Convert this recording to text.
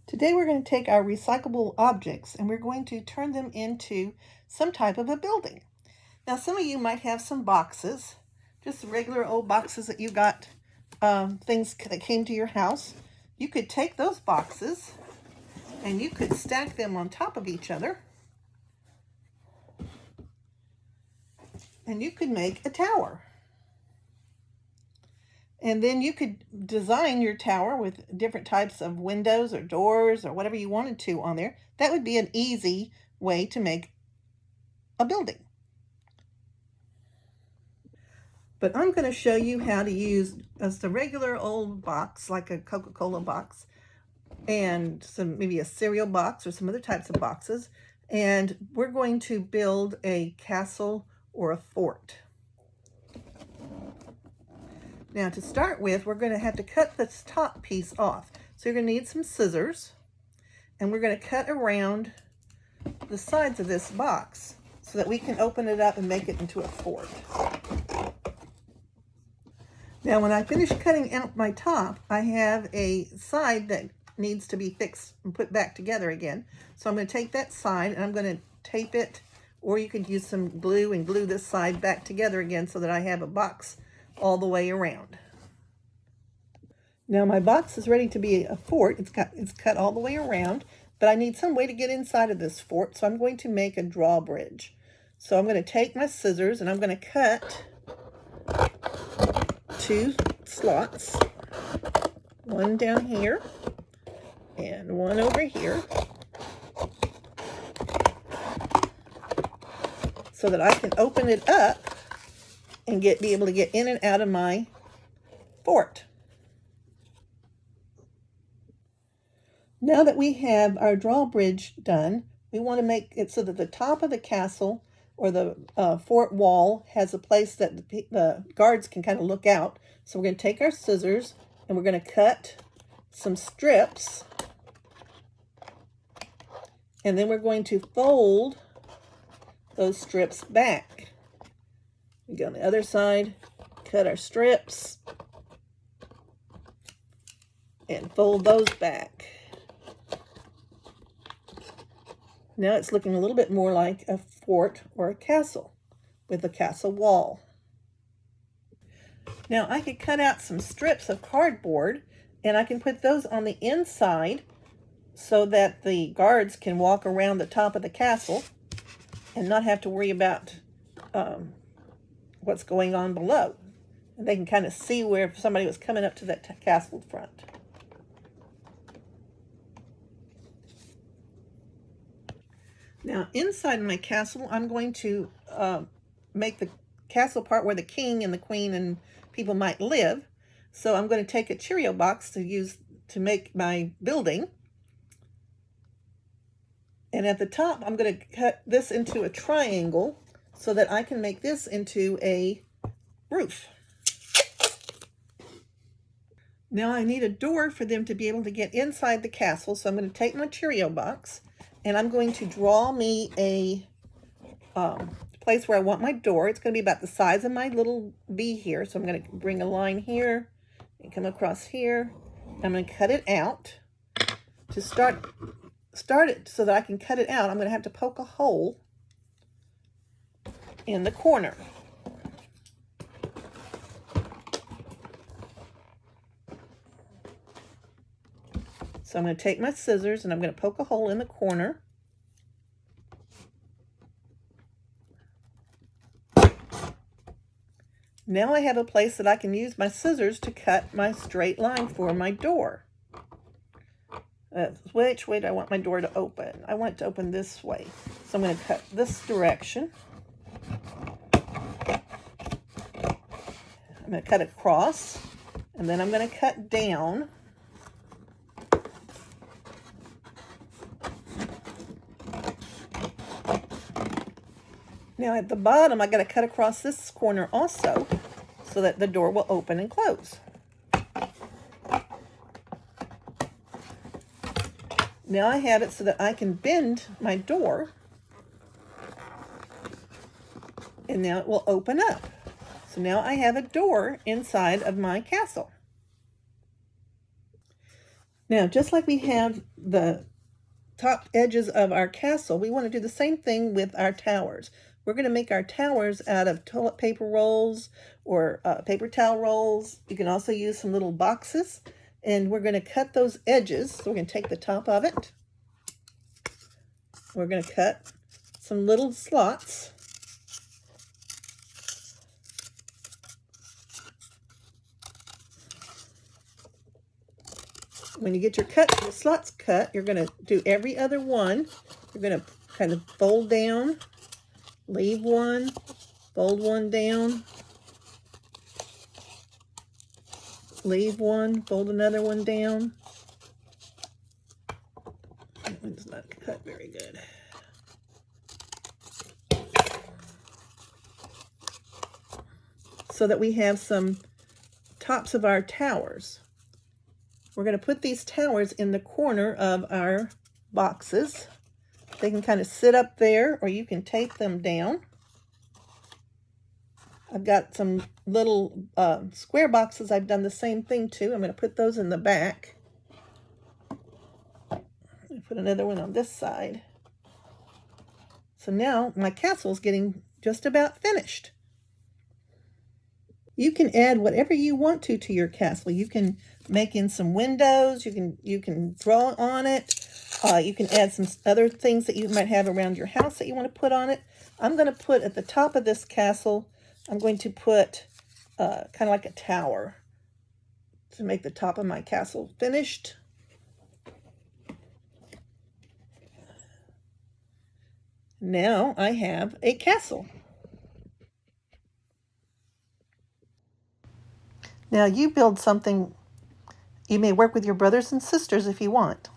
Today we're going to take our recyclable objects and we're going to turn them into some type of a building. Now some of you might have some boxes, just regular old boxes that you got, things that came to your house. You could take those boxes and you could stack them on top of each other and you could make a tower. And then you could design your tower with different types of windows or doors or whatever you wanted to on there. That would be an easy way to make a building. But I'm going to show you how to use just a regular old box, like a Coca-Cola box, and maybe a cereal box or some other types of boxes. And we're going to build a castle or a fort. Now to start with, we're going to have to cut this top piece off. So you're going to need some scissors, and we're going to cut around the sides of this box so that we can open it up and make it into a fort. Now when I finish cutting out my top, I have a side that needs to be fixed and put back together again. So I'm going to take that side and I'm going to tape it, or you could use some glue and glue this side back together again so that I have a box all the way around. Now my box is ready to be a fort. It's cut all the way around, but I need some way to get inside of this fort, so I'm going to make a drawbridge. So I'm going to take my scissors and I'm going to cut 2 slots, one down here and one over here, so that I can open it up and be able to get in and out of my fort. Now that we have our drawbridge done, we want to make it so that the top of the castle or the fort wall has a place that the guards can kind of look out. So we're going to take our scissors and we're going to cut some strips, and then we're going to fold those strips back. We go on the other side, cut our strips, and fold those back. Now it's looking a little bit more like a fort or a castle with a castle wall. Now I could cut out some strips of cardboard and I can put those on the inside so that the guards can walk around the top of the castle and not have to worry about what's going on below. And they can kind of see where somebody was coming up to that castle front. Now inside my castle, I'm going to make the castle part where the king and the queen and people might live. So I'm going to take a Cheerio box to use to make my building. And at the top, I'm going to cut this into a triangle so that I can make this into a roof. Now I need a door for them to be able to get inside the castle. So I'm going to take my Cheerio box and I'm going to draw me a place where I want my door. It's going to be about the size of my little V here. So I'm going to bring a line here and come across here. I'm going to cut it out. To start it so that I can cut it out, I'm going to have to poke a hole in the corner. So I'm going to take my scissors and I'm going to poke a hole in the corner. Now I have a place that I can use my scissors to cut my straight line for my door. Which way do I want my door to open? I want it to open this way. So I'm going to cut this direction. I'm going to cut across, and then I'm going to cut down. Now at the bottom, I got to cut across this corner also so that the door will open and close. Now I have it so that I can bend my door, and now it will open up. So now I have a door inside of my castle. Now, just like we have the top edges of our castle, we want to do the same thing with our towers. We're going to make our towers out of toilet paper rolls or paper towel rolls. You can also use some little boxes, and we're going to cut those edges. So we're going to take the top of it. We're going to cut some little slots. When you get your slots cut, you're going to do every other one. You're going to kind of fold down, leave one, fold one down, leave one, fold another one down. That one's not cut very good. So that we have some tops of our towers. We're going to put these towers in the corner of our boxes. They can kind of sit up there, or you can tape them down. I've got some little square boxes I've done the same thing to. I'm going to put those in the back. Put another one on this side. So now my castle is getting just about finished. You can add whatever you want to your castle. You can make in some windows. You can draw on it. You can add some other things that you might have around your house that you want to put on it. I'm going to put at the top of this castle, I'm going to put kind of like a tower to make the top of my castle finished. Now I have a castle. Now you build something. You may work with your brothers and sisters if you want.